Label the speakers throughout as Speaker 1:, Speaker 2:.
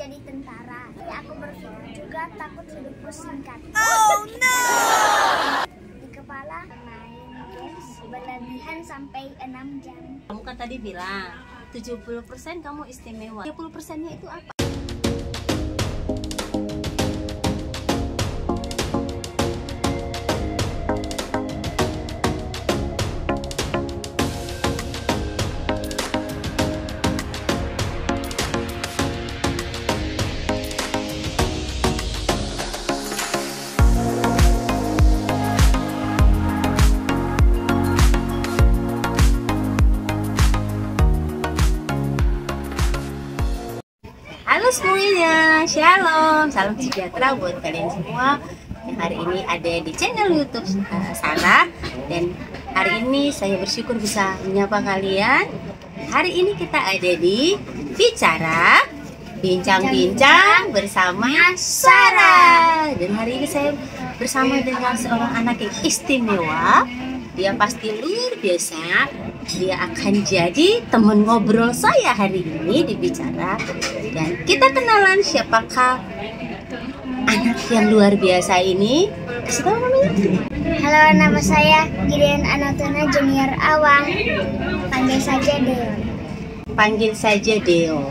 Speaker 1: jadi tentara. Ya, aku berpikir juga takut hidupku singkat.
Speaker 2: Oh no!
Speaker 1: Di kepala main games berlebihan sampai 6 jam.
Speaker 2: Kamu kan tadi bilang 70% kamu istimewa. 30%-nya itu apa? Halo semuanya, shalom, salam sejahtera buat kalian semua yang hari ini ada di channel YouTube Sarah. Dan hari ini saya bersyukur bisa menyapa kalian. Hari ini kita ada di Bicara Bincang-bincang bersama Sarah. Dan hari ini saya bersama dengan seorang anak yang istimewa. Dia pasti luar biasa. Dia akan jadi teman ngobrol saya hari ini di Bicara. Dan kita kenalan siapakah anak yang luar biasa ini. Kasih tahu namanya.
Speaker 1: Halo, nama saya Gideon Anatona Junior Awang. Panggil saja Deon.
Speaker 2: Panggil saja Deo.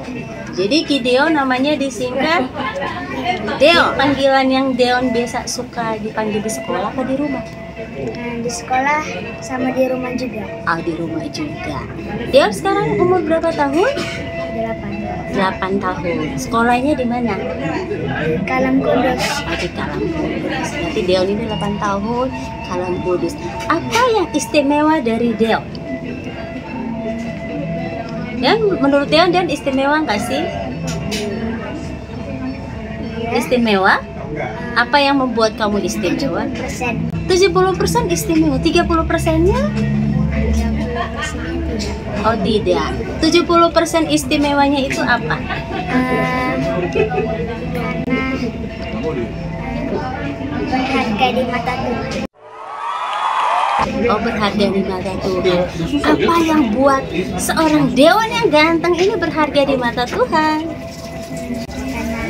Speaker 2: Jadi Gideon namanya disingkat Deo. Panggilan yang Deon biasa suka dipanggil di sekolah atau di rumah?
Speaker 1: Di sekolah sama di rumah juga.
Speaker 2: Oh, di rumah juga. Deon sekarang umur berapa tahun? 8 tahun. Sekolahnya di mana?
Speaker 1: Di Kalam Kudus.
Speaker 2: Oh, di Kalam Kudus. Nanti Deon ini 8 tahun, Kalam Kudus. Apa yang istimewa dari Deon? Dan menurut Deon istimewa nggak sih? Istimewa? Apa yang membuat kamu istimewa? 70% istimewa, 30%-nya? Oh tidak. 70% istimewanya itu apa?
Speaker 1: Berharga di mata Tuhan.
Speaker 2: Oh, berharga di mata Tuhan. Apa yang buat seorang Deon yang ganteng ini berharga di mata Tuhan?
Speaker 1: Karena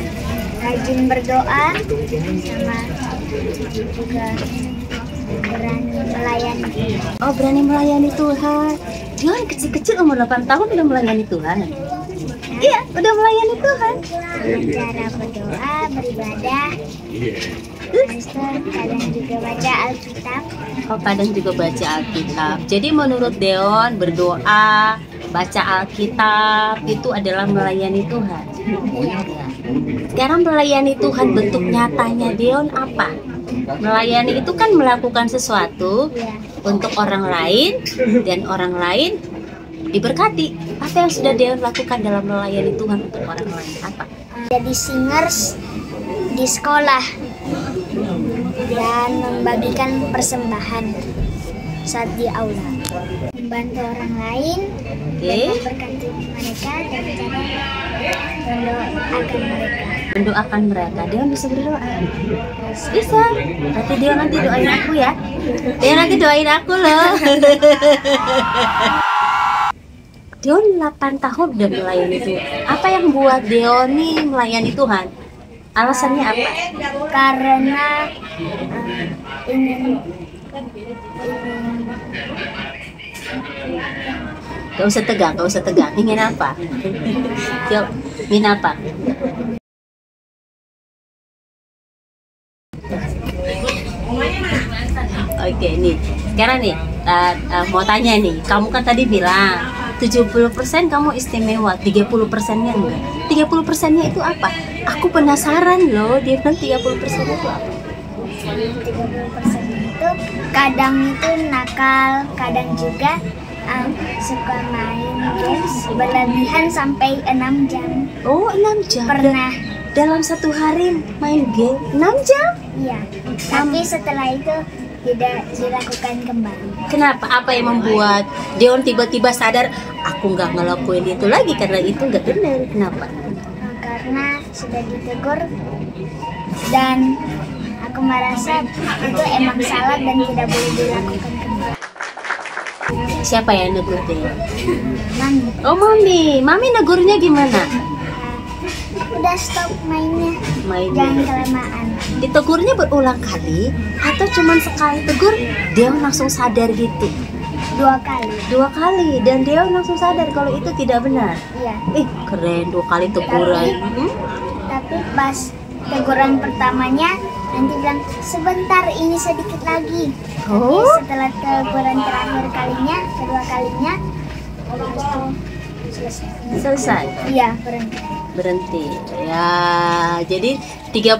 Speaker 1: rajin berdoa sama juga berani melayani.
Speaker 2: Oh, berani melayani Tuhan. Deon kecil-kecil umur 8 tahun udah melayani Tuhan. Iya, udah melayani Tuhan.
Speaker 1: Cara berdoa, beribadah. Kadang juga baca Alkitab.
Speaker 2: Oh, kadang juga baca Alkitab. Jadi menurut Deon berdoa, baca Alkitab itu adalah melayani Tuhan. Sekarang melayani Tuhan bentuk nyatanya Deon apa? Melayani itu kan melakukan sesuatu untuk orang lain dan orang lain diberkati. Apa yang sudah Deon lakukan dalam melayani Tuhan untuk orang lain? Apa?
Speaker 1: Jadi singers di sekolah dan membagikan persembahan saat di aula, membantu orang lain, memberkati mereka dan mendoakan mereka.
Speaker 2: Mendoakan mereka. Deon bisa berdoa? Bisa. Nanti Deon doain aku ya. Deon nanti doain aku loh. Deon 8 tahun udah melayani Tuhan. Apa yang buat Deon nih melayani Tuhan? Alasannya apa?
Speaker 1: Karena ingin
Speaker 2: Gak usah tegang. Ingin apa? Yuk, ingin apa? Oke, nih. Sekarang nih, mau tanya nih. Kamu kan tadi bilang 70% kamu istimewa, 30%-nya enggak. 30%-nya itu apa? Aku penasaran loh, dia bilang 30%-nya itu apa?
Speaker 1: 30% itu kadang itu nakal, kadang juga suka main games berlebihan sampai 6 jam.
Speaker 2: Oh, 6 jam?
Speaker 1: Pernah.
Speaker 2: Dalam satu hari main game 6 jam?
Speaker 1: Iya, tapi setelah itu tidak dilakukan kembali.
Speaker 2: Kenapa? Apa yang membuat Deon tiba-tiba sadar aku nggak ngelakuin itu lagi karena itu nggak benar? Kenapa?
Speaker 1: Karena sudah ditegur dan aku merasa itu emang salah dan tidak boleh dilakukan kembali.
Speaker 2: Siapa yang negur Deon?
Speaker 1: Mami.
Speaker 2: Oh, Mami negurnya gimana?
Speaker 1: udah stop mainnya. Jangan
Speaker 2: mainnya.
Speaker 1: kelamaan.
Speaker 2: Ditegurnya berulang kali atau cuman sekali tegur Deon langsung sadar gitu?
Speaker 1: 2 kali.
Speaker 2: 2 kali dan Deon langsung sadar kalau itu tidak benar.
Speaker 1: Iya.
Speaker 2: Ih, keren, 2 kali teguran.
Speaker 1: Tapi pas teguran pertamanya nanti bilang sebentar, ini sedikit lagi.
Speaker 2: Oh,
Speaker 1: Setelah teguran terakhir kalinya, kedua kalinya, habis itu selesai.
Speaker 2: selesai.
Speaker 1: Iya, berhenti.
Speaker 2: Berhenti. Ya, jadi 30%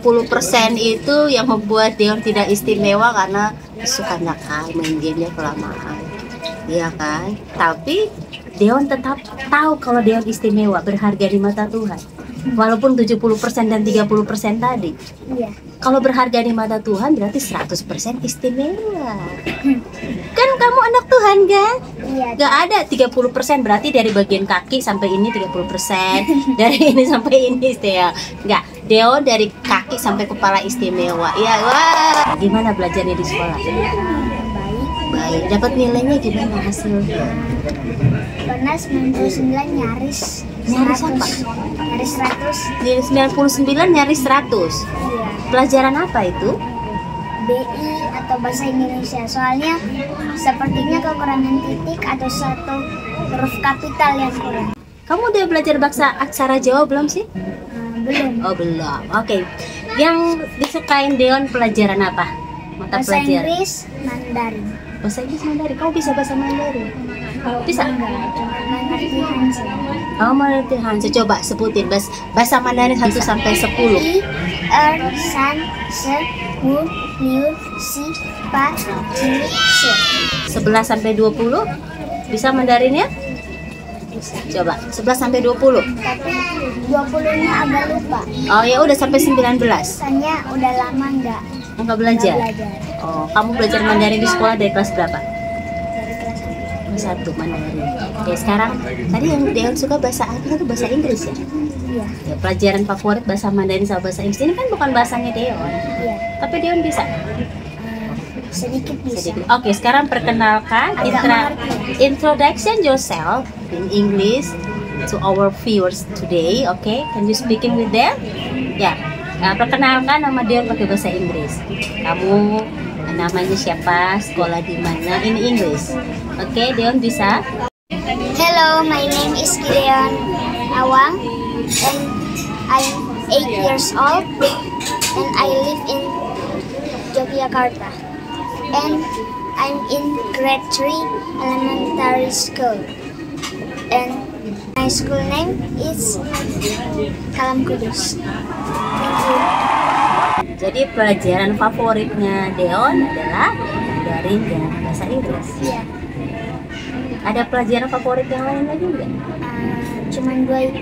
Speaker 2: itu yang membuat Deon tidak istimewa karena suka nakal, main gamenya kelamaan. Iya kan? Tapi Deon tetap tahu kalau Deon istimewa, berharga di mata Tuhan. Walaupun 70% dan 30% tadi.
Speaker 1: Iya.
Speaker 2: Kalau berharga di mata Tuhan berarti 100% istimewa. Kan kamu anak Tuhan kan?
Speaker 1: Iya.
Speaker 2: Gak ada 30% berarti dari bagian kaki sampai ini 30%, dari ini sampai ini istimewa. Enggak, Deon dari kaki sampai kepala istimewa. Ya, wah. Gimana belajarnya di sekolah?
Speaker 1: Baik.
Speaker 2: Baik. Dapat nilainya gimana hasilnya?
Speaker 1: Pernah 99 nyaris.
Speaker 2: Nyaris
Speaker 1: 100.
Speaker 2: apa?
Speaker 1: Nyaris 100.
Speaker 2: Di 99 nyaris 100.
Speaker 1: Iya.
Speaker 2: Pelajaran apa itu?
Speaker 1: BI atau bahasa Indonesia. Soalnya sepertinya kekurangan titik atau satu huruf kapital yang kurang.
Speaker 2: Kamu udah belajar bahasa aksara Jawa belum sih?
Speaker 1: Belum.
Speaker 2: Oh belum. Oke. Yang disukain Deon pelajaran apa? Mata
Speaker 1: Bahasa
Speaker 2: pelajaran.
Speaker 1: Inggris, Mandarin.
Speaker 2: Bahasa Inggris Mandarin. Kamu bisa bahasa Mandarin? Bisa.
Speaker 1: Enggak, cuma mengerti Hanzi.
Speaker 2: Oh mengerti Hanzi. Coba sebutin bahasa Mandarin 1 sampai 10.
Speaker 1: I, Er, San, Se, Wu, Liu, Si, Pa, Ji, Se.
Speaker 2: 11 sampai 20. Bisa Mandarinnya?
Speaker 1: Bisa.
Speaker 2: Coba 11 sampai 20.
Speaker 1: Tapi 20-nya agak lupa.
Speaker 2: Oh ya udah sampai 19.
Speaker 1: Soalnya udah lama nggak
Speaker 2: Enggak belajar.
Speaker 1: belajar.
Speaker 2: Oh, kamu belajar Mandarin di sekolah dari kelas berapa?
Speaker 1: Dari kelas 1.
Speaker 2: Kelas 1 Mandarin. Oke, sekarang tadi yang Deon suka bahasa apa itu bahasa Inggris ya?
Speaker 1: Iya.
Speaker 2: Ya, pelajaran favorit bahasa Mandarin sama bahasa Inggris ini kan bukan bahasanya Deon,
Speaker 1: Iya.
Speaker 2: tapi Deon bisa.
Speaker 1: Sedikit bisa.
Speaker 2: Sedikit. Oke, sekarang perkenalkan
Speaker 1: Agak mengerti.
Speaker 2: introduction yourself in English to our viewers today. Oke, can you speaking with them? Ya, perkenalkan nama Deon pakai bahasa Inggris. Kamu namanya siapa? Sekolah di mana? In English. Oke, Deon bisa?
Speaker 1: Hello, my name is Gideon Awang and I'm 8 years old and I live in Yogyakarta and I'm in grade 3 elementary school and my school name is Kalam Kudus. Thank you.
Speaker 2: Jadi pelajaran favoritnya Deon adalah Mandarin dan bahasa Inggris.
Speaker 1: Iya,
Speaker 2: Ada pelajaran favorit yang lain lagi enggak?
Speaker 1: cuman 2 itu.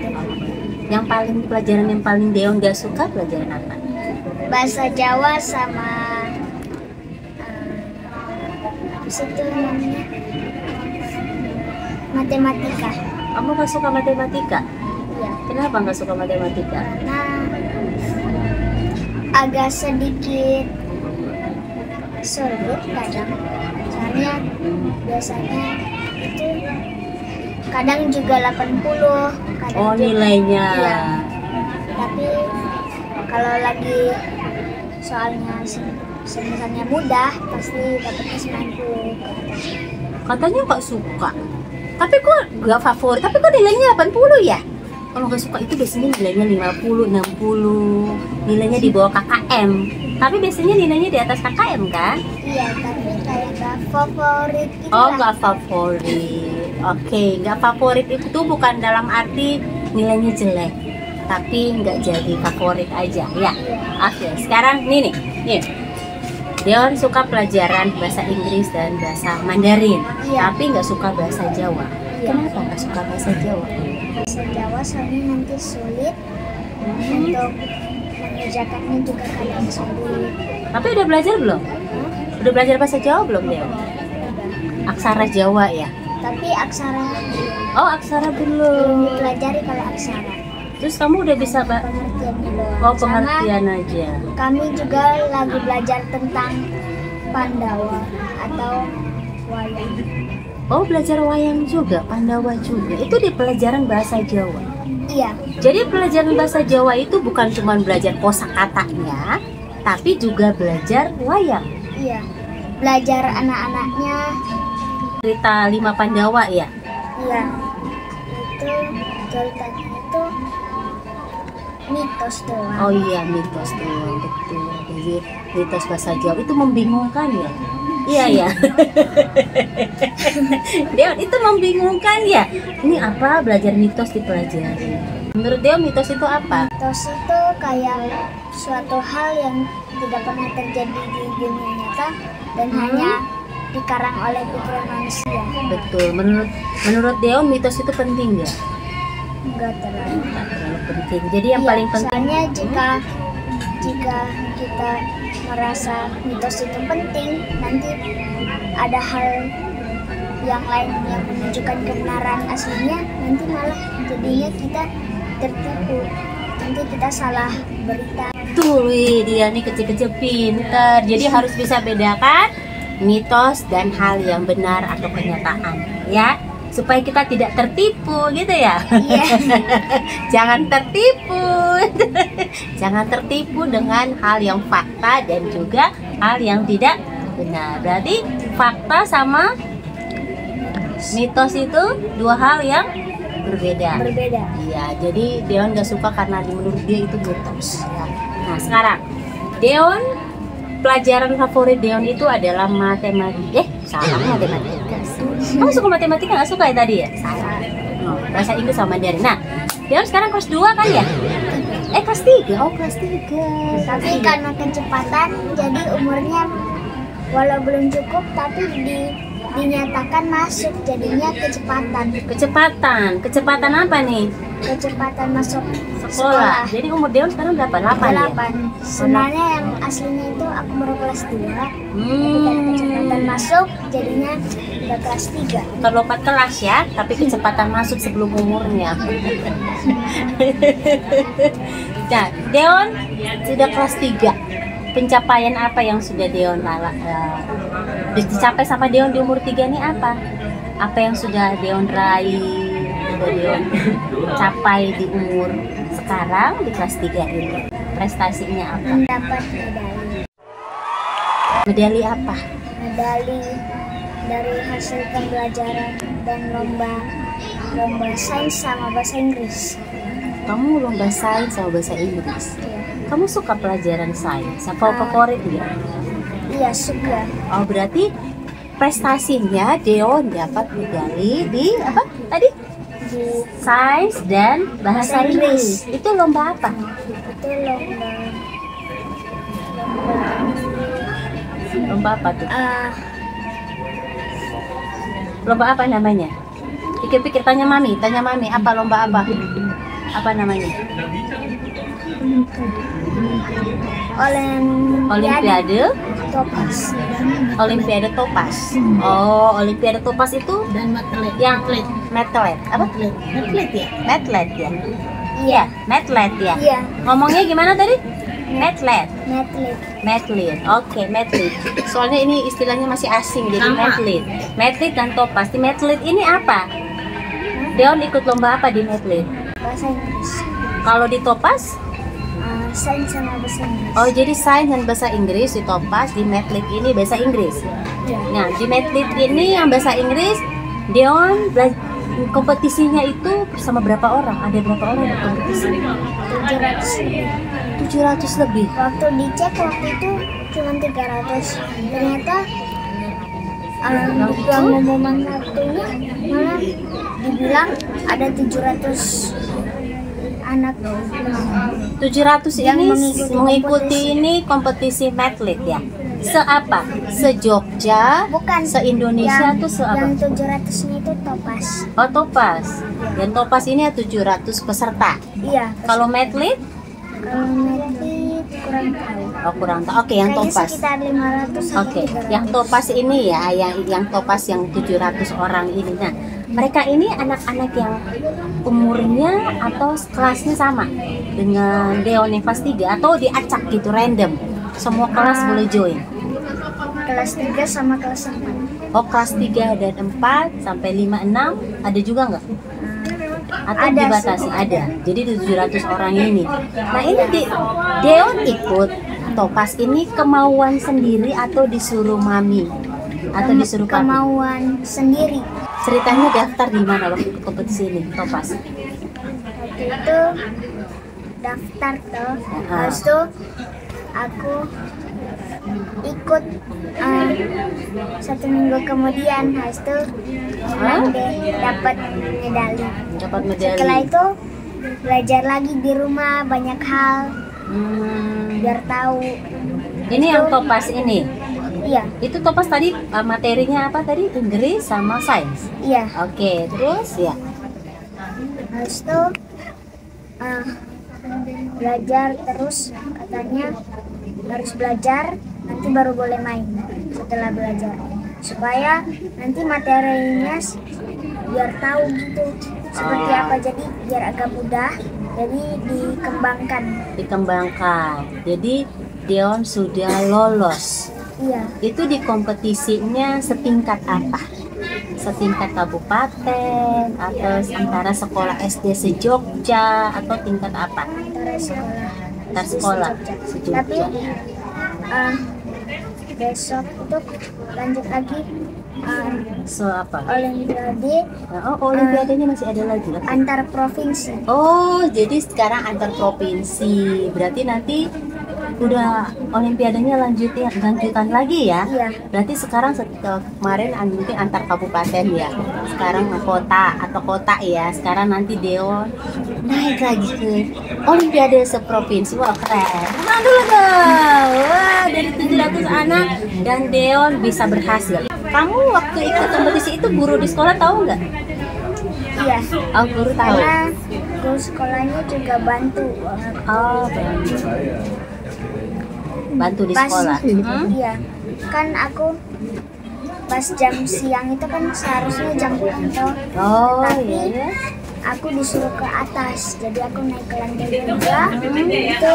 Speaker 2: Yang paling pelajaran yang paling Deon gak suka pelajaran apa?
Speaker 1: Bahasa Jawa sama situ namanya matematika.
Speaker 2: Kamu gak suka matematika?
Speaker 1: Ya,
Speaker 2: Kenapa gak suka matematika?
Speaker 1: karena agak sedikit sulit kadang. Soalnya biasanya itu kadang juga 80, kadang
Speaker 2: Oh
Speaker 1: juga-
Speaker 2: nilainya.
Speaker 1: Iya. Tapi kalau lagi soalnya misalnya mudah pasti dapatnya 90 ke atas.
Speaker 2: Katanya gak suka. Tapi kok gak favorit? Tapi kok nilainya 80 ya? Kalau gak suka itu biasanya nilainya 50, 60. Nilainya di bawah KKM. Tapi biasanya nilainya di atas KKM kan?
Speaker 1: Iya, tapi kayak gak favorit gitu
Speaker 2: Oh,
Speaker 1: lah.
Speaker 2: nggak favorit. Oke, nggak favorit itu bukan dalam arti nilainya jelek, tapi nggak jadi favorit aja, ya. Oke, sekarang nih. Deon suka pelajaran bahasa Inggris dan bahasa Mandarin,
Speaker 1: Iya.
Speaker 2: tapi nggak suka bahasa Jawa.
Speaker 1: Iya.
Speaker 2: Kenapa nggak suka bahasa Jawa?
Speaker 1: Bahasa Jawa soalnya nanti sulit untuk mengerjakannya juga kadang sulit.
Speaker 2: Tapi udah belajar belum? Udah belajar bahasa Jawa belum, Deon? Aksara Jawa ya?
Speaker 1: Tapi aksara
Speaker 2: Oh, aksara
Speaker 1: belum
Speaker 2: belum.
Speaker 1: dipelajari kalau aksara.
Speaker 2: Terus kamu udah bisa
Speaker 1: Pengertiannya doang.
Speaker 2: Oh,
Speaker 1: Sama
Speaker 2: pengertian aja.
Speaker 1: kami juga lagi belajar tentang Pandawa atau wayang.
Speaker 2: Oh, belajar wayang juga, Pandawa juga. Itu di pelajaran bahasa Jawa.
Speaker 1: Iya.
Speaker 2: Jadi pelajaran bahasa Jawa itu bukan cuma belajar kosakatanya, tapi juga belajar wayang.
Speaker 1: Iya. Belajar anak-anaknya.
Speaker 2: Cerita 5 Pandawa ya.
Speaker 1: Iya. Itu ceritanya itu mitos doang.
Speaker 2: Oh iya, mitos doang, betul. Jadi mitos bahasa Jawa itu membingungkan ya. Iya ya. Deon, itu membingungkan ya. Ini apa, belajar mitos dipelajari? Menurut Deon mitos itu apa?
Speaker 1: Mitos itu kayak suatu hal yang tidak pernah terjadi di dunia nyata dan hanya dikarang oleh pikiran manusia.
Speaker 2: Betul. Menurut Deon mitos itu penting ya?
Speaker 1: Enggak terlalu.
Speaker 2: Nggak terlalu penting. Jadi yang
Speaker 1: Iya,
Speaker 2: paling penting.
Speaker 1: soalnya jika kita merasa mitos itu penting, nanti ada hal yang lain yang menunjukkan kebenaran aslinya, nanti malah jadinya kita tertipu, nanti kita salah berita.
Speaker 2: Tuh, wih, dia nih kecil-kecil pinter. Jadi harus bisa bedakan mitos dan hal yang benar atau kenyataan, ya, supaya kita tidak tertipu gitu ya.
Speaker 1: Iya.
Speaker 2: Jangan tertipu. Jangan tertipu dengan hal yang fakta dan juga hal yang tidak benar. Berarti fakta sama mitos itu dua hal yang berbeda.
Speaker 1: Berbeda.
Speaker 2: Iya, jadi Deon gak suka karena menurut dia itu mitos ya. Nah sekarang Deon, pelajaran favorit Deon itu adalah matematika. Salah, matematika. Kamu suka matematika nggak suka ya tadi ya? Salah. Oh, bahasa Inggris sama Mandarin. Nah, Deon sekarang kelas 2 kan ya? Kelas 3. Oh, kelas 3.
Speaker 1: Tapi karena kecepatan, jadi umurnya walau belum cukup, tapi dinyatakan masuk, jadinya kecepatan.
Speaker 2: Kecepatan apa nih?
Speaker 1: Kecepatan masuk
Speaker 2: Sekolah. Jadi umur Deon sekarang berapa? 8 ya?
Speaker 1: 8. Sebenarnya yang aslinya itu aku baru kelas 2. Tapi karena kecepatan masuk, jadinya udah kelas 3.
Speaker 2: Terlompat kelas ya, tapi kecepatan masuk sebelum umurnya. Nah, Deon sudah kelas 3. Pencapaian apa yang sudah Deon dicapai sama Deon di umur 3 ini apa? Apa yang sudah Deon raih, sudah Deon capai di umur sekarang di kelas 3 ini? Prestasinya apa?
Speaker 1: Dapat medali.
Speaker 2: Medali apa?
Speaker 1: Medali dari hasil pembelajaran dan lomba sains sama bahasa Inggris.
Speaker 2: Kamu lomba sains sama bahasa Inggris.
Speaker 1: Iya.
Speaker 2: Kamu suka pelajaran sains? Apa favorit ya?
Speaker 1: Iya, suka.
Speaker 2: Oh, berarti prestasinya Deon dapat medali di apa tadi?
Speaker 1: Di
Speaker 2: Sains dan bahasa Inggris. Itu lomba apa?
Speaker 1: itu
Speaker 2: Lomba apa tuh?
Speaker 1: ah,
Speaker 2: Lomba apa namanya? Pikir-pikir, tanya mami apa lomba apa? Apa namanya? Olimpiade
Speaker 1: Topas.
Speaker 2: Olimpiade Topas. Oh, Olimpiade Topas itu
Speaker 3: Dan matlet.
Speaker 2: yang matlet. Apa?
Speaker 3: Matlet ya?
Speaker 2: Matlet ya?
Speaker 1: Iya.
Speaker 2: Matlet ya?
Speaker 1: Iya.
Speaker 2: Ngomongnya gimana tadi? Matlet.
Speaker 1: Matlet.
Speaker 2: Matlet. Oke, matlet. Soalnya ini istilahnya masih asing, jadi
Speaker 3: Sama.
Speaker 2: matlet. Matlet dan topas. Di matlet ini apa? Deon ikut lomba apa di matlet?
Speaker 1: Bahasa Inggris.
Speaker 2: Kalau di topas?
Speaker 1: Sains sama bahasa Inggris.
Speaker 2: Oh, jadi sains dan bahasa Inggris di topas, di matlet ini bahasa Inggris.
Speaker 1: Iya.
Speaker 2: Nah, di matlet ini yang bahasa Inggris, Deon kompetisinya itu bersama berapa orang? Ada berapa orang yang kompetisi?
Speaker 1: 700 lebih.
Speaker 2: 700 lebih.
Speaker 1: Waktu dicek waktu itu cuma 300. Ternyata di pengumuman waktunya malah dibilang ada 700 anak
Speaker 2: 700
Speaker 1: yang
Speaker 2: ini
Speaker 1: mengikuti
Speaker 2: mengikuti ini kompetisi matlet ya. Se-apa? Se-Jogja?
Speaker 1: bukan
Speaker 2: Se-Indonesia tuh se-apa?
Speaker 1: yang 700 nya itu topas.
Speaker 2: Oh, topas. Dan topas ini ada 700 peserta.
Speaker 1: Iya.
Speaker 2: Kalau matlet?
Speaker 1: Kalau matlet kurang tahu.
Speaker 2: Oh, kurang tahu. Oke, yang
Speaker 1: Kayaknya
Speaker 2: topas.
Speaker 1: sekitar 500 sampai
Speaker 2: Oke,
Speaker 1: 300.
Speaker 2: yang topas ini ya, yang topas yang 700 orang ini. Nah, mereka ini anak-anak yang umurnya atau kelasnya sama dengan Deon yang kelas 3 atau diacak gitu random. Semua kelas boleh join.
Speaker 1: Kelas 3 sama kelas 4.
Speaker 2: Oh, kelas 3 dan 4 sampai 5, 6 ada juga nggak? Atau
Speaker 1: Ada
Speaker 2: dibatasi?
Speaker 1: sih.
Speaker 2: Ada. Jadi 700 orang ini. Nah ini Deon ikut Topaz ini kemauan sendiri atau disuruh mami? Atau disuruh papi?
Speaker 1: Kemauan sendiri.
Speaker 2: Ceritanya daftar di mana waktu ikut kompetisi ini Topaz?
Speaker 1: Waktu itu daftar tuh, habis itu aku ikut 1 minggu kemudian, habis itu menang deh, dapat medali.
Speaker 2: Dapat medali.
Speaker 1: Setelah itu belajar lagi di rumah banyak hal biar tahu.
Speaker 2: Ini yang Topaz ini.
Speaker 1: Iya,
Speaker 2: Itu Topaz tadi materinya apa tadi? Inggris sama sains.
Speaker 1: iya.
Speaker 2: Oke, terus ya.
Speaker 1: Habis itu belajar terus, katanya harus belajar nanti baru boleh main setelah belajar, supaya nanti materinya biar tahu gitu seperti apa, jadi biar agak mudah, jadi dikembangkan.
Speaker 2: Jadi Deon sudah lolos.
Speaker 1: Iya,
Speaker 2: Itu di kompetisinya setingkat apa? Setingkat kabupaten atau antara sekolah SD se-Jogja atau tingkat apa?
Speaker 1: antara sekolah
Speaker 2: Antar sekolah
Speaker 1: se-Jogja. Tapi besok itu lanjut lagi
Speaker 2: So apa?
Speaker 1: olimpiade
Speaker 2: Oh, olimpiadanya masih ada lagi.
Speaker 1: antar provinsi.
Speaker 2: Oh, jadi sekarang antar provinsi. Berarti nanti udah olimpiadanya lanjutan lagi ya?
Speaker 1: Iya,
Speaker 2: Berarti sekarang kemarin mungkin antar kabupaten ya. Sekarang kota ya. Sekarang nanti Deon naik lagi ke olimpiade seprovinsi. Wah, keren. Tenang dulu dong. Wah, dari 700 anak dan Deon bisa berhasil. Kamu waktu ikut kompetisi itu guru di sekolah tahu nggak?
Speaker 1: iya.
Speaker 2: Oh, guru tahu.
Speaker 1: Karena guru sekolahnya juga bantu.
Speaker 2: Oh, bantu di sekolah.
Speaker 1: Iya, kan aku pas jam siang itu kan seharusnya jam kantor,
Speaker 2: Oh,
Speaker 1: tapi
Speaker 2: iya.
Speaker 1: aku disuruh ke atas, jadi aku naik ke lantai 2 itu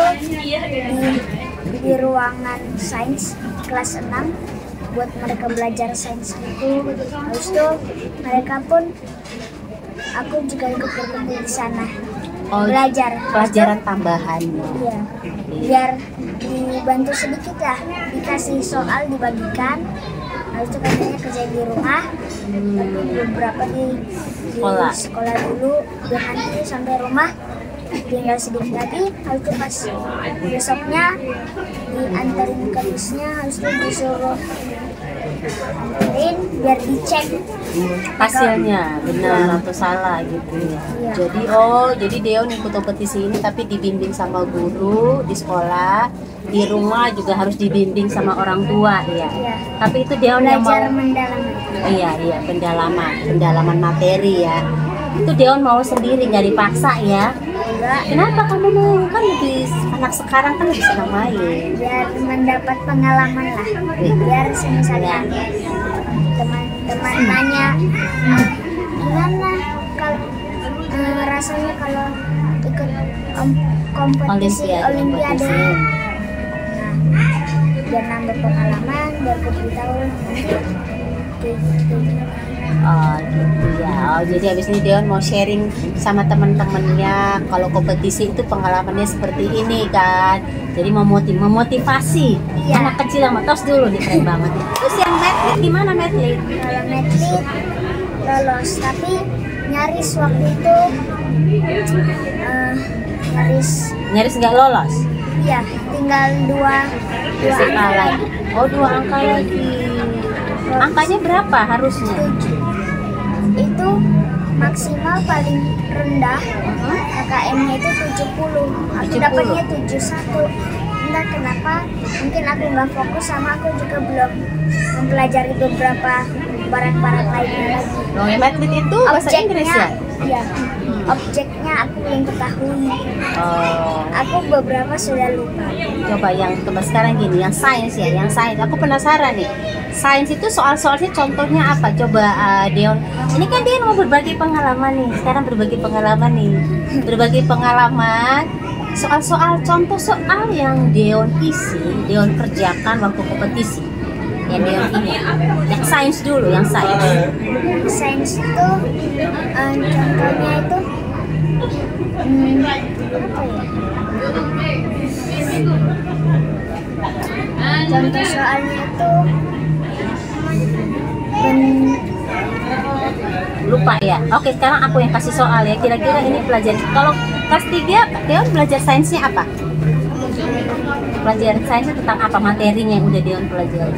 Speaker 1: di ruangan sains kelas 6 buat mereka belajar sains itu. Habis itu mereka pun, aku juga ikut berkumpul di sana belajar
Speaker 2: Pelajaran tambahan.
Speaker 1: Iya, biar dibantu sedikit lah, dikasih soal dibagikan. Habis itu katanya kerjain di rumah, beberapa di sekolah dulu, biar nanti sampai rumah tinggal sedikit lagi. Habis itu pas besoknya diantarin ke busnya, habis itu disuruh anterin biar dicek
Speaker 2: Hasilnya benar atau salah gitu ya.
Speaker 1: Iya.
Speaker 2: Jadi Deon ikut kompetisi ini tapi dibimbing sama guru di sekolah, di rumah juga harus dibimbing sama orang tua ya.
Speaker 1: Iya.
Speaker 2: Tapi itu Deon yang
Speaker 1: belajar
Speaker 2: mau.
Speaker 1: mendalaman.
Speaker 2: Iya, pendalaman materi ya. Itu Deon mau sendiri, nggak dipaksa ya.
Speaker 1: Enggak,
Speaker 2: Kenapa kamu mau? Kan lebih anak sekarang kan lebih senang main.
Speaker 1: biar mendapat pengalaman lah, biar misalnya teman-teman nanya gimana kalau rasanya kalau ikut kompetisi olimpiade. Nah, biar nambah pengalaman, biar beritahu gitu.
Speaker 2: Oh gitu ya. Oh, jadi habis ini Deon mau sharing sama teman-temannya kalau kompetisi itu pengalamannya seperti ini kan. Jadi memotivasi
Speaker 1: Iya.
Speaker 2: anak kecil yang tos dulu nih, keren banget. Terus yang medley gimana medley?
Speaker 1: Kalau medley lolos, tapi nyaris waktu itu
Speaker 2: Nyaris nggak lolos.
Speaker 1: ya tinggal dua
Speaker 2: Angka lagi. Oh, 2 angka lagi. Angkanya berapa harusnya?
Speaker 1: itu maksimal paling rendah KKM-nya itu 70. Aku
Speaker 2: 70.
Speaker 1: dapatnya 71. Entah kenapa, mungkin aku nggak fokus, sama aku juga belum mempelajari beberapa barang-barang lainnya lagi.
Speaker 2: Oh, yang medley itu bahasa Inggris ya?
Speaker 1: Iya. Objeknya aku belum ketahui.
Speaker 2: Oh.
Speaker 1: Aku beberapa sudah lupa.
Speaker 2: Coba yang sekarang gini, yang sains ya, yang sains. Aku penasaran nih. Sains itu soal-soalnya contohnya apa? Coba Deon. Ini kan dia mau berbagi pengalaman nih. Sekarang berbagi pengalaman nih. Berbagi pengalaman. Soal-soal contoh soal yang Deon Deon kerjakan waktu kompetisi. Yang Deon ini. Yang sains dulu, yang sains.
Speaker 1: Sains itu contohnya itu Contoh soalnya itu
Speaker 2: lupa ya. Oke, sekarang aku yang kasih soal ya. Kira-kira ini pelajaran. Kalau kelas 3, Deon belajar sainsnya apa? Pelajaran sainsnya tentang apa? Materinya yang udah Deon pelajari.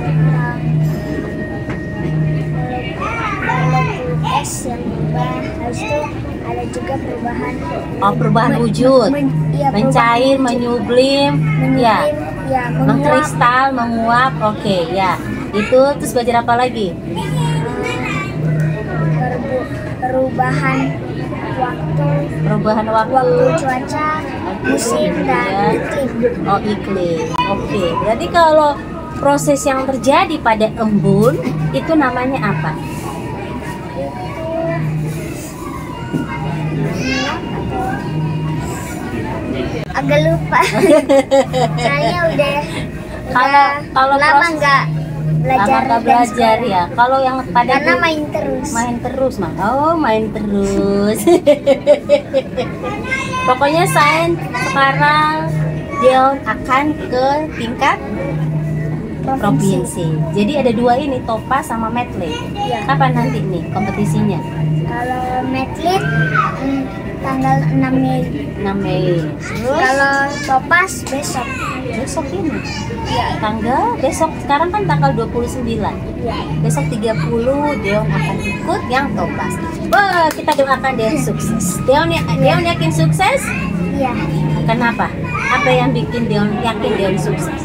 Speaker 1: S yang berubah, habis itu ada juga perubahan.
Speaker 2: Oh, perubahan wujud.
Speaker 1: Iya,
Speaker 2: Mencair, menyublim, ya.
Speaker 1: Ya, menguap.
Speaker 2: Mengkristal, menguap. Oke, ya. Itu terus belajar apa lagi?
Speaker 1: Perubahan waktu,
Speaker 2: waktu
Speaker 1: cuaca, musim dan iklim.
Speaker 2: Oh, iklim. Oke, berarti kalau proses yang terjadi pada embun itu namanya apa?
Speaker 1: Agak lupa. Soalnya udah
Speaker 2: kalau
Speaker 1: lama nggak
Speaker 2: belajar ya. Kalau yang pada
Speaker 1: karena main terus
Speaker 2: main terus. Pokoknya sains sekarang Deon akan ke tingkat provinsi. Jadi ada 2 ini, Topa sama Medley.
Speaker 1: Ya.
Speaker 2: Kapan nanti nih kompetisinya?
Speaker 1: Kalau Medley tanggal 6 Mei.
Speaker 2: 6 Mei. Terus
Speaker 1: Kalau Topas besok
Speaker 2: ini. Ya, besok sekarang kan tanggal 29.
Speaker 1: Ya.
Speaker 2: Besok 30 Deon akan ikut yang Topas. Wah, kita doakan Deon sukses. Deon yakin sukses?
Speaker 1: Iya.
Speaker 2: Kenapa? Apa yang bikin Deon yakin Deon sukses?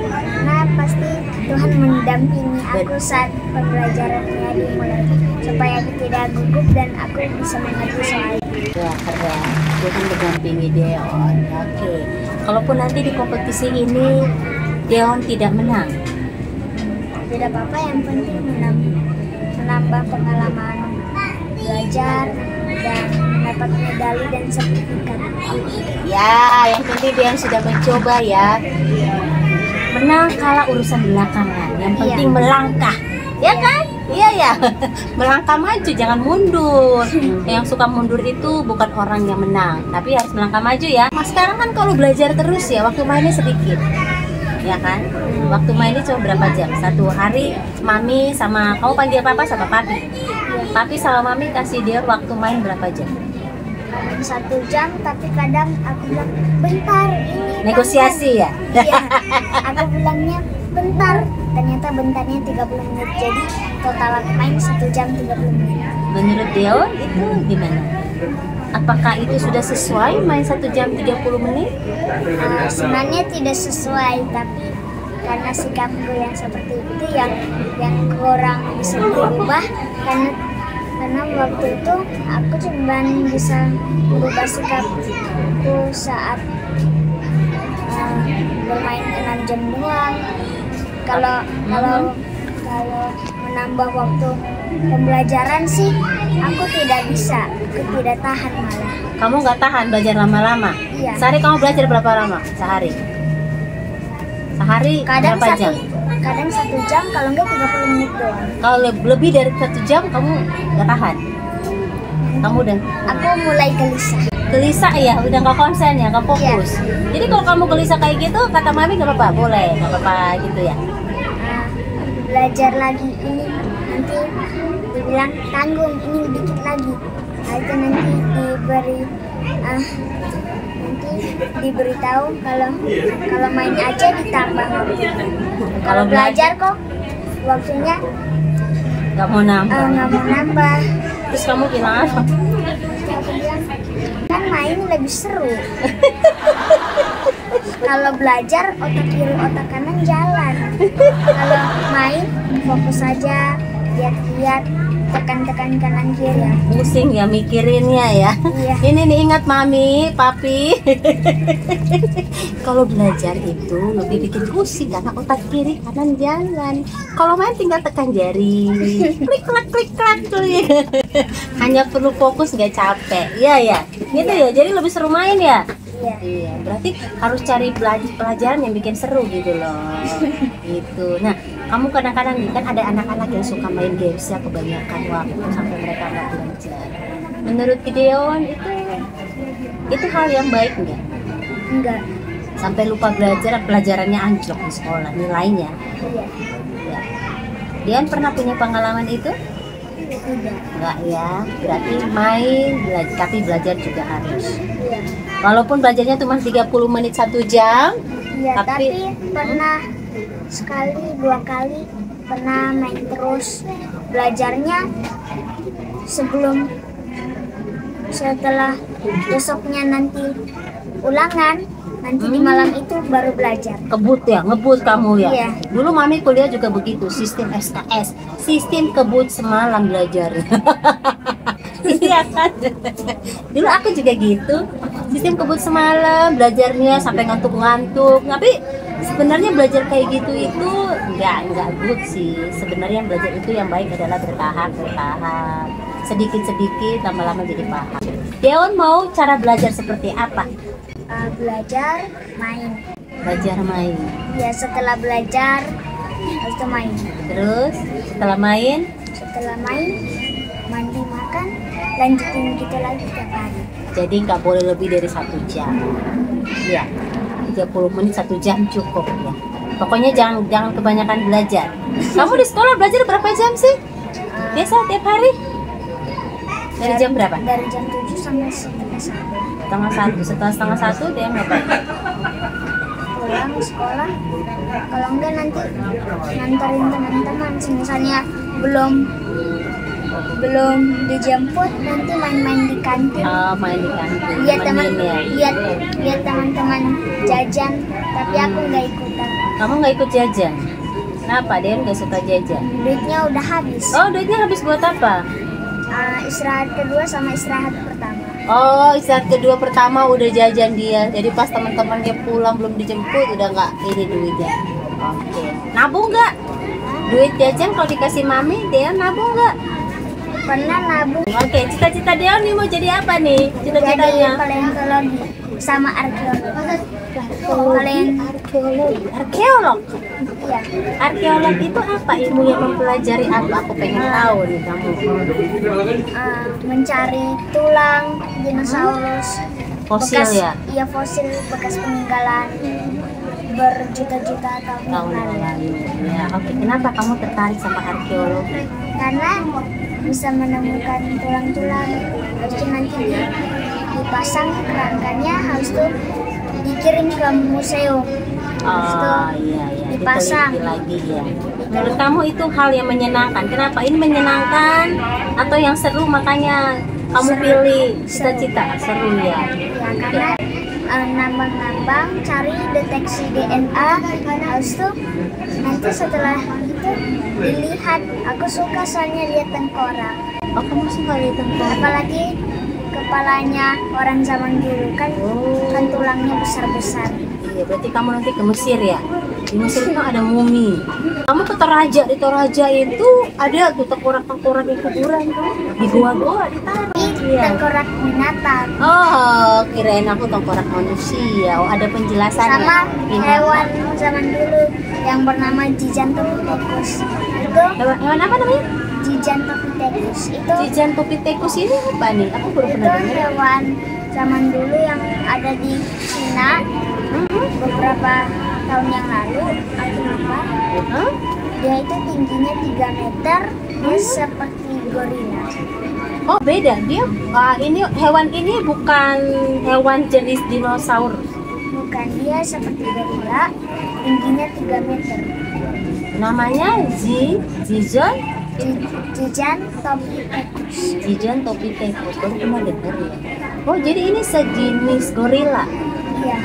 Speaker 1: Karena pasti Tuhan mendampingi aku saat pembelajarannya dimulai supaya aku tidak gugup dan aku bisa mengerti soal.
Speaker 2: Wah, keren. Tuhan mendampingi Deon. Oke. Kalaupun nanti di kompetisi ini Deon tidak menang,
Speaker 1: tidak apa-apa, yang penting menambah pengalaman belajar dan mendapat medali dan sertifikat.
Speaker 2: Ya, yang penting Deon sudah mencoba ya. Menang kalah urusan belakangan, yang penting melangkah, ya kan? Iya ya, melangkah maju, jangan mundur. Yang suka mundur itu bukan orang yang menang, tapi harus melangkah maju ya. Mas, sekarang kan kalau belajar terus ya, waktu mainnya sedikit, ya kan? Waktu mainnya cuma berapa jam? Satu hari, mami sama kamu panggil papa sama papi. Papi sama mami kasih dia waktu main berapa jam?
Speaker 1: 1 jam, tapi kadang aku bilang bentar ini.
Speaker 2: Negosiasi ya?
Speaker 1: Iya, aku bilangnya bentar, ternyata bentarnya 30 menit, jadi total aku main 1 jam 30 menit.
Speaker 2: Menurut Deon itu gimana? Apakah itu sudah sesuai main 1 jam 30 menit?
Speaker 1: Sebenarnya tidak sesuai, tapi karena sikapku yang seperti itu yang kurang bisa dirubah, karena waktu itu aku cuma bisa merubah sikapku saat bermain 6 jam doang. Kalau menambah waktu pembelajaran sih aku tidak bisa, aku tidak tahan malah.
Speaker 2: Kamu nggak tahan belajar lama-lama?
Speaker 1: Iya.
Speaker 2: Sehari kamu belajar berapa lama? Sehari
Speaker 1: Kadang
Speaker 2: berapa jam?
Speaker 1: Kadang 1 jam, kalau enggak 30 menit doang.
Speaker 2: Kalau lebih dari 1 jam kamu nggak tahan? Kamu udah?
Speaker 1: Aku mulai gelisah
Speaker 2: ya, udah nggak konsen ya, nggak fokus.
Speaker 1: Iya.
Speaker 2: Jadi kalau kamu gelisah kayak gitu, kata mami nggak apa-apa, boleh, nggak apa-apa gitu ya.
Speaker 1: Belajar lagi ini, nanti dibilang tanggung, ini dikit lagi. Itu nanti diberitahu kalau main aja ditambah waktu. Kalau belajar kok waktunya
Speaker 2: nggak mau
Speaker 1: nambah.
Speaker 2: Terus kamu bilang apa?
Speaker 1: Aku bilang kan main lebih seru. Kalau belajar otak kiri otak kanan jalan. Kalau main fokus saja, lihat-lihat, tekan kanan kiri ya.
Speaker 2: Pusing ya mikirinnya ya.
Speaker 1: Iya.
Speaker 2: Ini nih ingat mami, papi. Kalau belajar itu lebih bikin pusing karena otak kiri kanan jalan. Kalau main tinggal tekan jari, klik klik. Hanya perlu fokus, nggak capek. Iya ya. Gitu ya. Jadi lebih seru main ya. Iya, berarti harus cari pelajaran yang bikin seru gitu loh. Gitu. Nah, kamu kadang-kadang nih kan ada anak-anak yang suka main games ya, kebanyakan waktu sampai mereka nggak belajar. menurut Gideon itu hal yang baik nggak?
Speaker 1: Enggak.
Speaker 2: Sampai lupa belajar, pelajarannya anjlok di sekolah, nilainya.
Speaker 1: Iya.
Speaker 2: Ya. Dian pernah punya pengalaman itu?
Speaker 1: Tidak.
Speaker 2: Enggak ya, berarti main, tapi belajar juga harus.
Speaker 1: Iya.
Speaker 2: Walaupun belajarnya cuma 30 menit 1 jam.
Speaker 1: Iya, tapi
Speaker 2: Tapi-
Speaker 1: pernah sekali, 2 kali pernah main terus. Belajarnya setelah besoknya nanti ulangan, nanti di malam itu baru belajar.
Speaker 2: Ngebut kamu ya.
Speaker 1: Iya.
Speaker 2: Dulu mami kuliah juga begitu, sistem SKS, sistem kebut semalam belajar. Iya kan? Dulu aku juga gitu, sistem kebut semalam belajarnya sampai ngantuk-ngantuk. Tapi sebenarnya belajar kayak gitu itu nggak good sih. Sebenarnya yang belajar itu yang baik adalah bertahap, sedikit-sedikit, lama-lama jadi paham. Deon mau cara belajar seperti apa?
Speaker 1: Belajar main.
Speaker 2: Belajar main.
Speaker 1: Ya, setelah belajar habis itu main.
Speaker 2: Terus setelah main,
Speaker 1: Mandi, makan, lanjutin gitu lagi tiap hari.
Speaker 2: jadi nggak boleh lebih dari 1 jam. Ya, 30 menit 1 jam cukup ya. Pokoknya jangan kebanyakan belajar. Kamu di sekolah belajar berapa jam sih? Biasa tiap hari? Dari jam berapa?
Speaker 1: Dari jam 7 sampai setengah 1.
Speaker 2: Setelah setengah 1 dia ngapain?
Speaker 1: Pulang sekolah. Kalau enggak nanti nganterin teman-teman. Misalnya belum dijemput, nanti main-main di kantin.
Speaker 2: Main di kantin.
Speaker 1: Lihat
Speaker 2: ya.
Speaker 1: lihat teman-teman jajan, tapi aku nggak ikutan.
Speaker 2: Kamu nggak ikut jajan? Kenapa? Dia nggak suka jajan.
Speaker 1: Duitnya udah habis.
Speaker 2: Oh, duitnya habis buat apa?
Speaker 1: Istirahat kedua sama istirahat pertama.
Speaker 2: Oh, istirahat kedua pertama udah jajan dia. Jadi pas teman-teman dia pulang belum dijemput udah nggak ini duitnya. Oke. Nabung nggak? Duit jajan kalau dikasih mami, dia nabung nggak?
Speaker 1: Pernah nabung.
Speaker 2: Oke, cita-cita dia nih mau jadi apa nih?
Speaker 1: Jadi
Speaker 2: Cita-citanya?
Speaker 1: paleontologi sama arkeolog.
Speaker 2: Arkeolog.
Speaker 1: Iya.
Speaker 2: Arkeolog itu apa? Ilmu yang mempelajari apa? Aku pengen tahu nih kamu.
Speaker 1: Mencari tulang dinosaurus.
Speaker 2: Fosil ya?
Speaker 1: Iya, fosil bekas peninggalan berjuta-juta tahun
Speaker 2: Tahun
Speaker 1: yang lalu.
Speaker 2: lalu. Ya, oke. Kenapa kamu tertarik sama arkeologi?
Speaker 1: Karena bisa menemukan tulang-tulang, habis itu nanti dipasang kerangkanya, habis itu dikirim ke museum. Habis itu
Speaker 2: Iya,
Speaker 1: dipasang.
Speaker 2: diteliti lagi ya. Menurut kamu itu hal yang menyenangkan. Kenapa ini menyenangkan atau yang seru makanya kamu pilih cita-cita seru ya?
Speaker 1: Ya, karena nambang-nambang, cari deteksi DNA, habis itu nanti setelah itu dilihat. Aku suka soalnya lihat tengkorak,
Speaker 2: Oh, kamu suka lihat tengkorak?
Speaker 1: apalagi kepalanya orang zaman dulu kan, kan tulangnya besar-besar.
Speaker 2: Iya, berarti kamu nanti ke Mesir ya? Di Mesir itu ada mumi. Kamu ke Toraja, di Toraja itu ada tuh tengkorak-tengkorak yang kuburan tuh. Di gua-gua ditaruh. Iya.
Speaker 1: Tengkorak binatang
Speaker 2: Oh, kirain aku tengkorak manusia. Oh, ada penjelasannya.
Speaker 1: sama
Speaker 2: Binatang.
Speaker 1: hewan zaman dulu yang bernama Gigantopithecus. Itu
Speaker 2: Hewan apa namanya?
Speaker 1: Gigantopithecus itu
Speaker 2: Gigantopithecus ini apa nih? Aku baru
Speaker 1: itu
Speaker 2: pernah dengar.
Speaker 1: hewan zaman dulu yang ada di Cina beberapa tahun yang lalu. Aku lupa.
Speaker 2: Hah?
Speaker 1: Dia itu tingginya 3 meter, dia seperti gorila.
Speaker 2: Oh, beda. Dia ini hewan ini bukan hewan jenis dinosaurus.
Speaker 1: Bukan, dia seperti gorila, tingginya 3 meter.
Speaker 2: Namanya Gigantopithecus. Baru pernah dengar ya. Oh, jadi ini sejenis gorila.
Speaker 1: Iya,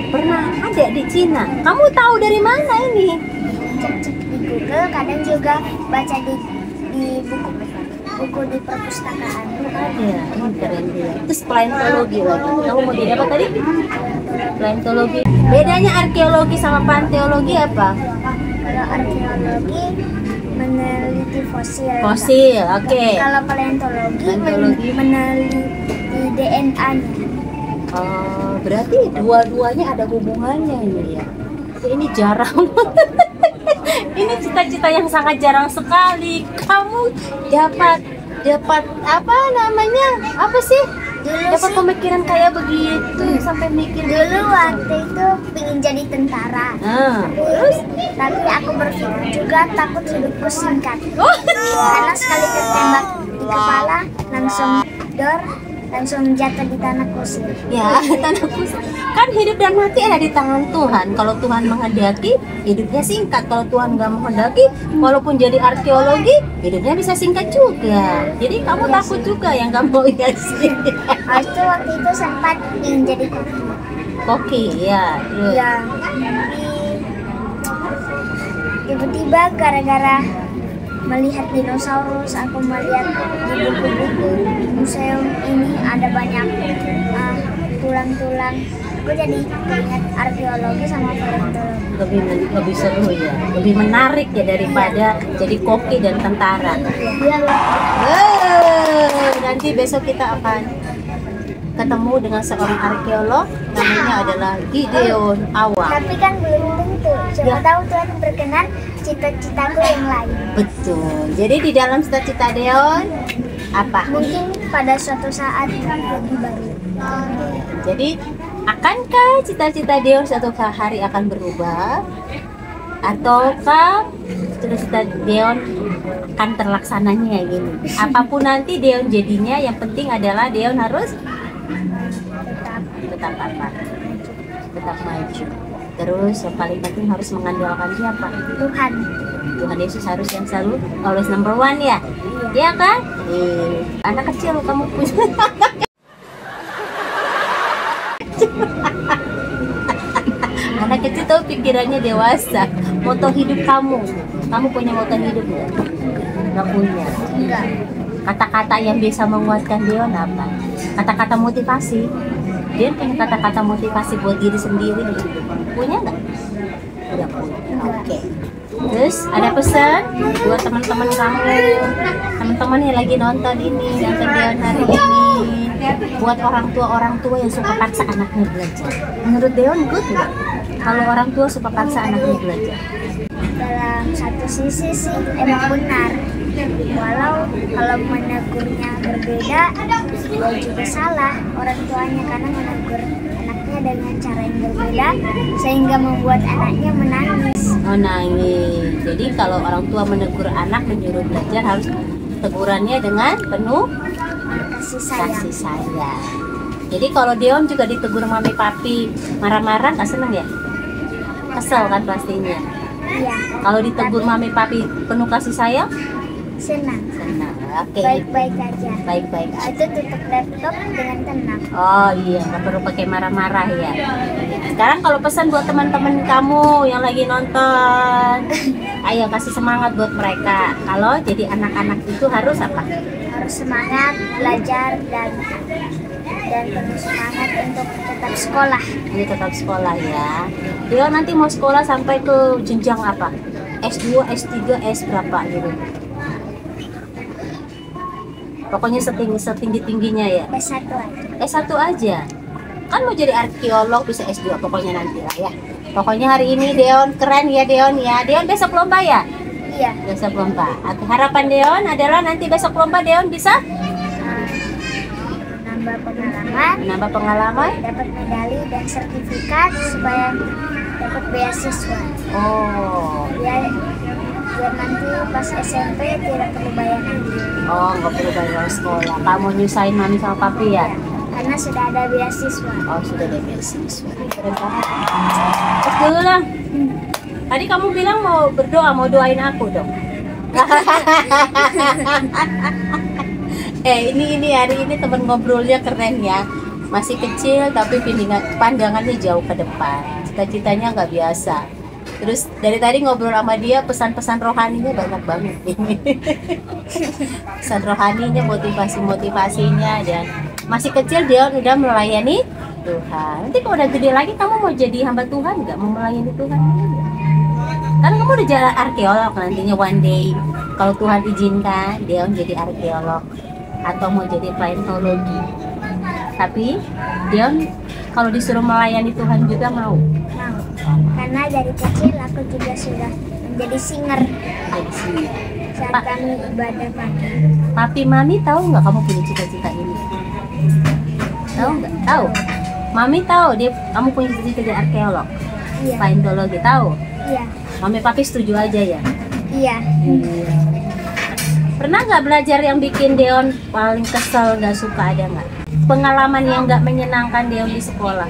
Speaker 2: Pernah ada di Cina. Kamu tahu dari mana ini?
Speaker 1: cek-cek di Google, kadang juga baca di buku di perpustakaan.
Speaker 2: Ada. Ini keren dia. Terus paleontologi lagi. Kamu mau jadi apa tadi? Paleontologi. Bedanya arkeologi sama panteologi apa?
Speaker 1: Kalau arkeologi meneliti fosil.
Speaker 2: Fosil, oke.
Speaker 1: Kalau paleontologi
Speaker 2: Paleontologi.
Speaker 1: meneliti DNA-nya.
Speaker 2: Oh, berarti dua-duanya ada hubungannya ini ya. Ini jarang. Ini cita-cita yang sangat jarang sekali. Kamu dapat dapat apa namanya? Apa sih?
Speaker 1: Dulu
Speaker 2: Dapat
Speaker 1: sih,
Speaker 2: pemikiran kayak begitu sampai mikir
Speaker 1: dulu waktu itu pengen jadi tentara.
Speaker 2: Terus?
Speaker 1: Tapi aku berpikir juga takut hidupku singkat.
Speaker 2: Oh.
Speaker 1: Karena sekali tertembak di kepala langsung jatuh di tanah kusir.
Speaker 2: Ya, tanah kusir. Kan hidup dan mati ada di tangan Tuhan. Kalau Tuhan menghendaki, hidupnya singkat. Kalau Tuhan nggak menghendaki, walaupun jadi arkeologi, hidupnya bisa singkat juga. Jadi kamu takut juga yang kamu ya sih.
Speaker 1: Waktu itu sempat ingin jadi koki.
Speaker 2: Oke, ya. Terus.
Speaker 1: Ya, tiba-tiba gara-gara melihat dinosaurus, aku melihat di buku-buku museum ini ada banyak tulang-tulang. Aku jadi ingat arkeologi sama paleontologi.
Speaker 2: Lebih seru ya, lebih menarik ya daripada jadi koki dan tentara.
Speaker 1: Iya,
Speaker 2: Nanti besok kita akan ketemu dengan seorang arkeolog, namanya adalah Gideon Awang.
Speaker 1: tapi kan belum tentu. Siapa tahu Tuhan berkenan cita-citaku yang lain.
Speaker 2: Betul. Jadi di dalam cita-cita Deon apa?
Speaker 1: Mungkin pada suatu saat lebih baru.
Speaker 2: Jadi akankah cita-cita Deon suatu hari akan berubah? Ataukah cita-cita Deon akan terlaksananya ya gini? Apapun nanti Deon jadinya, yang penting adalah Deon harus tetap apa? Tetap maju. Terus yang paling penting harus mengandalkan siapa?
Speaker 1: Tuhan.
Speaker 2: Tuhan Yesus harus yang selalu always number one ya. Iya kan? Anak kecil kamu punya. Anak kecil tuh pikirannya dewasa. Moto hidup kamu punya moto hidup nggak? Nggak punya.
Speaker 1: Enggak.
Speaker 2: Kata-kata yang bisa menguatkan Deon apa? Kata-kata motivasi. Dia punya kata-kata motivasi buat diri sendiri gitu. Punya nggak? Tidak punya. Oke. Terus ada pesan buat teman-teman kamu, teman-teman yang lagi nonton Deon hari ini, buat orang tua yang suka paksa anaknya belajar. Menurut Deon good nggak kalau orang tua suka paksa anaknya belajar?
Speaker 1: Dalam satu sisi sih emang benar. Walau kalau menegurnya berbeda, ya juga salah orang tuanya karena menegur anaknya dengan cara yang berbeda sehingga membuat anaknya menangis.
Speaker 2: Oh, nangis. Jadi kalau orang tua menegur anak menyuruh belajar harus tegurannya dengan penuh kasih sayang. Jadi kalau Deon juga ditegur mami papi marah-marah nggak seneng ya? Kesel kan pastinya.
Speaker 1: Iya.
Speaker 2: Kalau ditegur mami papi penuh kasih sayang?
Speaker 1: Senang.
Speaker 2: Oke.
Speaker 1: Baik-baik aja.
Speaker 2: Baik-baik aja.
Speaker 1: Itu tutup laptop dengan tenang.
Speaker 2: Oh iya, nggak perlu pakai marah-marah ya. Sekarang kalau pesan buat teman-teman kamu yang lagi nonton, ayo kasih semangat buat mereka. Kalau jadi anak-anak itu harus apa?
Speaker 1: Harus semangat belajar dan penuh semangat untuk tetap sekolah.
Speaker 2: Ini tetap sekolah ya. Dia nanti mau sekolah sampai ke jenjang apa? S2, S3, S berapa gitu? Pokoknya setinggi-tingginya ya.
Speaker 1: S1 aja.
Speaker 2: S1 aja. Kan mau jadi arkeolog bisa S2 pokoknya nanti lah ya. Pokoknya hari ini Deon keren ya Deon ya. Deon besok lomba ya?
Speaker 1: Iya.
Speaker 2: Besok lomba. Harapan Deon adalah nanti besok lomba Deon bisa
Speaker 1: nambah pengalaman,
Speaker 2: dapat
Speaker 1: medali dan sertifikat supaya dapat beasiswa.
Speaker 2: Oh.
Speaker 1: Biar nanti pas SMP tidak perlu bayar lagi.
Speaker 2: Oh, nggak perlu bayar sekolah. Kamu nyusahin mami sama papi ya?
Speaker 1: Karena sudah ada beasiswa.
Speaker 2: Oh, sudah ada beasiswa. Keren banget. Terus dulu lah. Tadi kamu bilang mau berdoa, mau doain aku dong. Ini hari ini temen ngobrolnya keren ya. Masih kecil tapi pandangannya jauh ke depan. Cita-citanya nggak biasa. Terus dari tadi ngobrol sama dia, pesan-pesan rohaninya banyak banget. Pesan rohaninya, motivasinya, dan masih kecil dia udah melayani Tuhan. Nanti kalau udah gede lagi kamu mau jadi hamba Tuhan nggak? Mau melayani Tuhan? Kan kamu udah jadi arkeolog nantinya one day. Kalau Tuhan izinkan, dia jadi arkeolog atau mau jadi paleontologi. Tapi dia kalau disuruh melayani Tuhan juga mau.
Speaker 1: Karena dari kecil aku juga sudah menjadi singer. saat kami ibadah pagi.
Speaker 2: Papi Mami tahu nggak kamu punya cita-cita ini? Tahu nggak? Tahu. Mami tahu kamu punya cita-cita jadi arkeolog,
Speaker 1: Iya.
Speaker 2: paleontologi, tahu?
Speaker 1: Iya.
Speaker 2: Mami Papi setuju aja ya?
Speaker 1: Iya.
Speaker 2: Pernah nggak belajar yang bikin Deon paling kesel, nggak suka, ada nggak? Pengalaman yang nggak menyenangkan Deon di sekolah?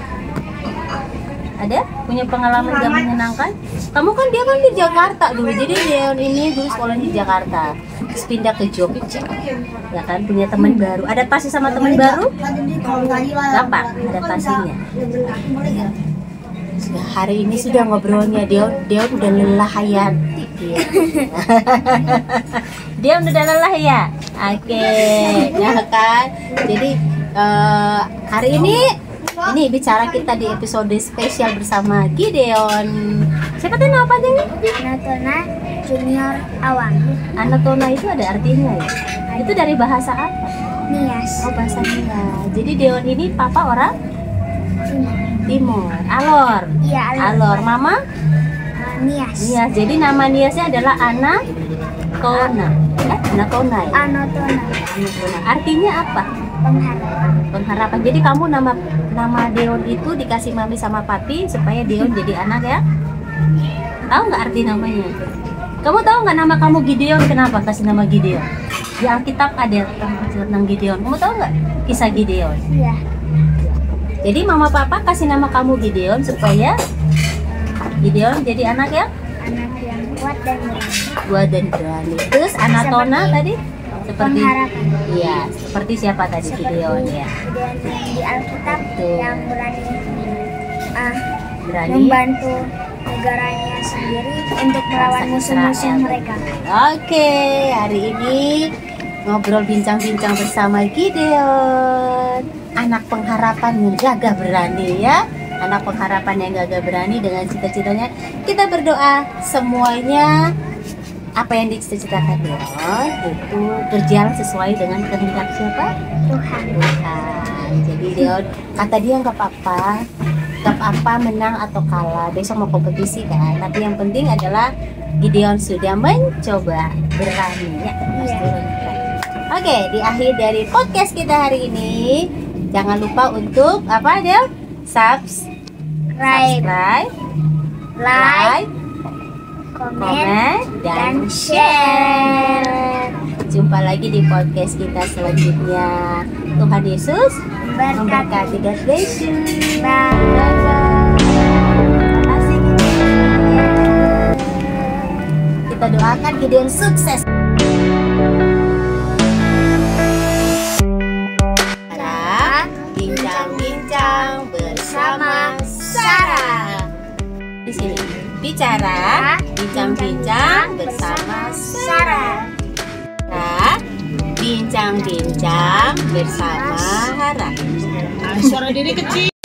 Speaker 2: Ada? Punya pengalaman nggak menyenangkan? Kamu kan dia kan di Jakarta dulu, jadi Deon ini dulu sekolah di Jakarta, terus pindah ke Jogja, ya kan, punya teman baru. Adaptasi sama teman baru? Gampang adaptasinya. Hari ini sudah ngobrolnya Deon udah lelah ya. Dia udah lelah ya. Oke. Nah kan, jadi hari ini bicara kita di episode spesial bersama Gideon. Siapa tuh nama panjangnya?
Speaker 1: Anatona Junior Awang.
Speaker 2: Anatona itu ada artinya ya? Itu dari bahasa apa?
Speaker 1: Nias.
Speaker 2: Oh, bahasa Nias. Jadi Deon ini papa orang Timur. Alor.
Speaker 1: Iya,
Speaker 2: Alor. Mama?
Speaker 1: Nias.
Speaker 2: Nias. Jadi nama Niasnya adalah Anatona. Anatona ya?
Speaker 1: Anatona.
Speaker 2: Anatona. Artinya apa?
Speaker 1: Pengharapan.
Speaker 2: Pengharapan. Jadi kamu nama Deon itu dikasih mami sama papi supaya Deon jadi anak ya? Tahu nggak arti namanya? Kamu tahu nggak nama kamu Gideon? Kenapa kasih nama Gideon? Di Alkitab ada tentang Gideon. Kamu tahu nggak kisah Gideon?
Speaker 1: Iya.
Speaker 2: Jadi mama papa kasih nama kamu Gideon supaya Gideon jadi anak ya?
Speaker 1: Anak yang kuat dan berani.
Speaker 2: Kuat dan berani. Terus Anatona tadi? Seperti
Speaker 1: Pengharapan.
Speaker 2: iya, seperti siapa tadi? Gideon ya.
Speaker 1: Gideon yang di Alkitab
Speaker 2: Tuh.
Speaker 1: yang berani
Speaker 2: Berani.
Speaker 1: membantu negaranya sendiri untuk melawan
Speaker 2: Bangsa
Speaker 1: musuh-musuh
Speaker 2: Israel.
Speaker 1: mereka.
Speaker 2: Oke, hari ini ngobrol bincang-bincang bersama Gideon, anak pengharapan yang gagah berani ya. Anak pengharapan yang gagah berani dengan cita-citanya. Kita berdoa semuanya apa yang dicita-citakan Deon itu berjalan sesuai dengan kehendak siapa?
Speaker 1: Tuhan.
Speaker 2: Tuhan. Jadi Deon kata dia nggak apa-apa menang atau kalah, besok mau kompetisi kan, tapi yang penting adalah Gideon sudah mencoba, berani ya. Oke, di akhir dari podcast kita hari ini jangan lupa untuk apa Del? Subscribe, like, komen, dan share. Jumpa lagi di podcast kita selanjutnya. Tuhan Yesus memberkati. God bless you.
Speaker 1: Bye.
Speaker 2: Bye-bye. Terima kasih Gideon. Kita doakan Gideon sukses. Bincang-bincang bersama Sarah. Di sini bicara, bincang-bincang bersama Sarah. Bincang-bincang bersama Sarah.
Speaker 3: Suara diri kecil.